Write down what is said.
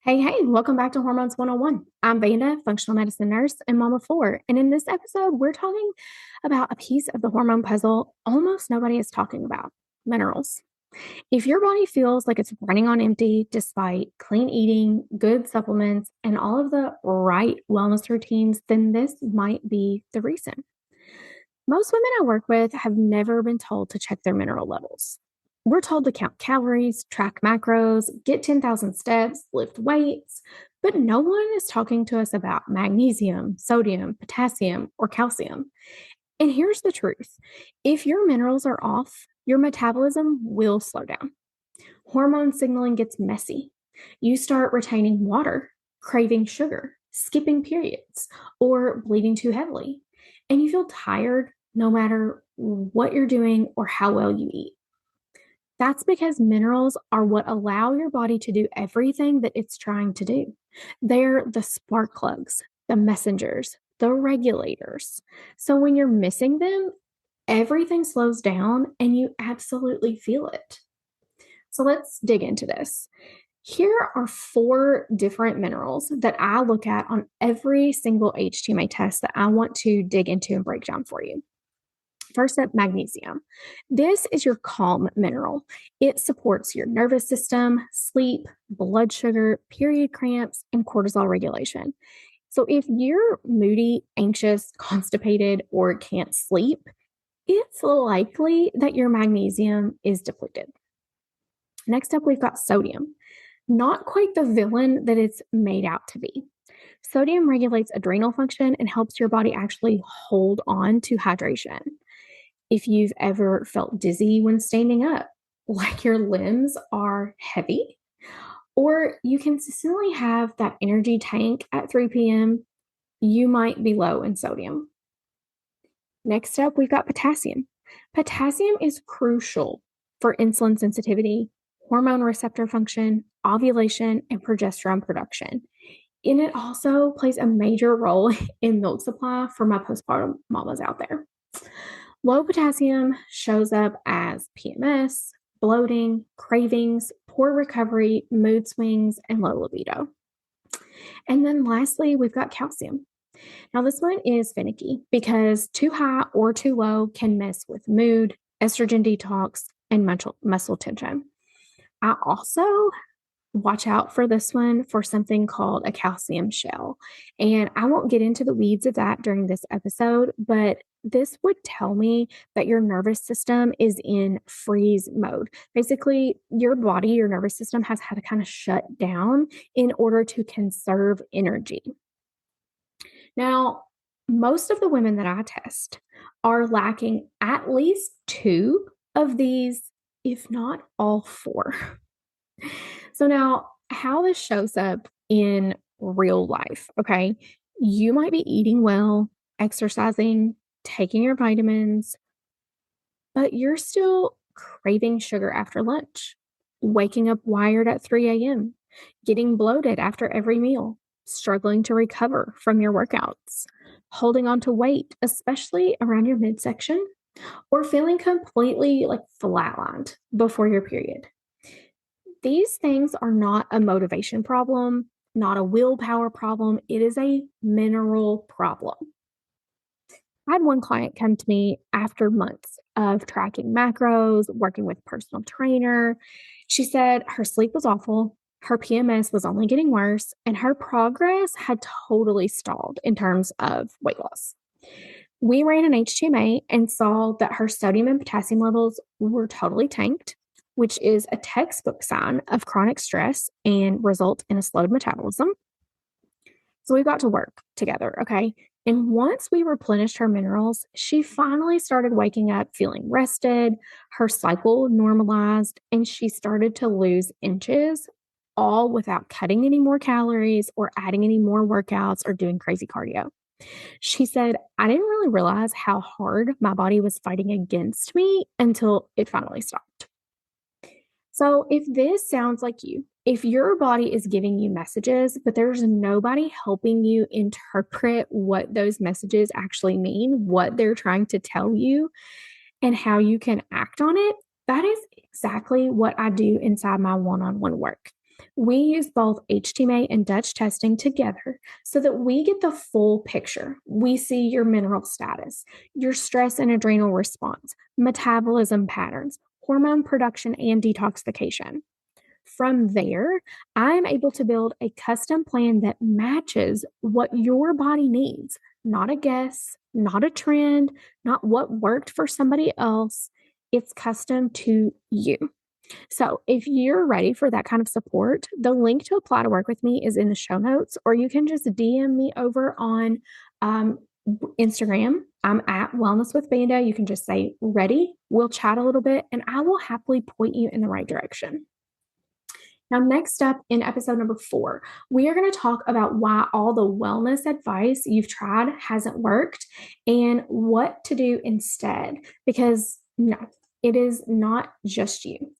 Hey, welcome back to Hormones 101. I'm Vanda, functional medicine nurse and mom of four. And in this episode, we're talking about a piece of the hormone puzzle almost nobody is talking about minerals. If your body feels like it's running on empty despite clean eating, good supplements, and all of the right wellness routines, then this might be the reason. Most women I work with have never been told to check their mineral levels. We're told to count calories, track macros, get 10,000 steps, lift weights, but no one is talking to us about magnesium, sodium, potassium, or calcium. And here's the truth: if your minerals are off, your metabolism will slow down. Hormone signaling gets messy. You start retaining water, craving sugar, skipping periods, or bleeding too heavily. And you feel tired no matter what you're doing or how well you eat. That's because minerals are what allow your body to do everything that it's trying to do. They're the spark plugs, the messengers, the regulators. So when you're missing them, everything slows down and you absolutely feel it. So let's dig into this. Here are four different minerals that I look at on every single HTMA test that I want to dig into and break down for you. First up, magnesium. This is your calm mineral. It supports your nervous system, sleep, blood sugar, period cramps, and cortisol regulation. So if you're moody, anxious, constipated, or can't sleep, it's likely that your magnesium is depleted. Next up, we've got sodium. Not quite the villain that it's made out to be. Sodium regulates adrenal function and helps your body actually hold on to hydration. If you've ever felt dizzy when standing up, like your limbs are heavy, or you consistently have that energy tank at 3 p.m., you might be low in sodium. Next up, we've got potassium. Potassium is crucial for insulin sensitivity, hormone receptor function, ovulation, and progesterone production. And it also plays a major role in milk supply for my postpartum mamas out there. Low potassium shows up as PMS, bloating, cravings, poor recovery, mood swings, and low libido. And then lastly, we've got calcium. Now, this one is finicky because too high or too low can mess with mood, estrogen detox, and muscle tension. I also watch out for this one for something called a calcium shell. And I won't get into the weeds of that during this episode, but this would tell me that your nervous system is in freeze mode. Basically, your body, your nervous system has had to kind of shut down in order to conserve energy. Now, most of the women that I test are lacking at least two of these, if not all four. So now, how this shows up in real life, okay? You might be eating well, exercising, taking your vitamins, but you're still craving sugar after lunch, waking up wired at 3 a.m., getting bloated after every meal, struggling to recover from your workouts, holding on to weight, especially around your midsection, or feeling completely like flatlined before your period. These things are not a motivation problem, not a willpower problem. It is a mineral problem. I had one client come to me after months of tracking macros, working with a personal trainer. She said her sleep was awful, her PMS was only getting worse, and her progress had totally stalled in terms of weight loss. We ran an HTMA and saw that her sodium and potassium levels were totally tanked, which is a textbook sign of chronic stress and result in a slowed metabolism. So we got to work together, okay? And once we replenished her minerals, she finally started waking up feeling rested, her cycle normalized, and she started to lose inches, all without cutting any more calories or adding any more workouts or doing crazy cardio. She said, I didn't really realize how hard my body was fighting against me until it finally stopped. So, if this sounds like you, if your body is giving you messages, but there's nobody helping you interpret what those messages actually mean, what they're trying to tell you, and how you can act on it, that is exactly what I do inside my one on one work. We use both HTMA and Dutch testing together so that we get the full picture. We see your mineral status, your stress and adrenal response, metabolism patterns, hormone production, and detoxification. From there, I'm able to build a custom plan that matches what your body needs, not a guess, not a trend, not what worked for somebody else. It's custom to you. So, if you're ready for that kind of support, the link to apply to work with me is in the show notes, or you can just DM me over on um, Instagram. I'm at Wellness with Banda. You can just say ready. We'll chat a little bit, and I will happily point you in the right direction. Now, next up in episode number 4, we are going to talk about why all the wellness advice you've tried hasn't worked and what to do instead. Because no, it is not just you.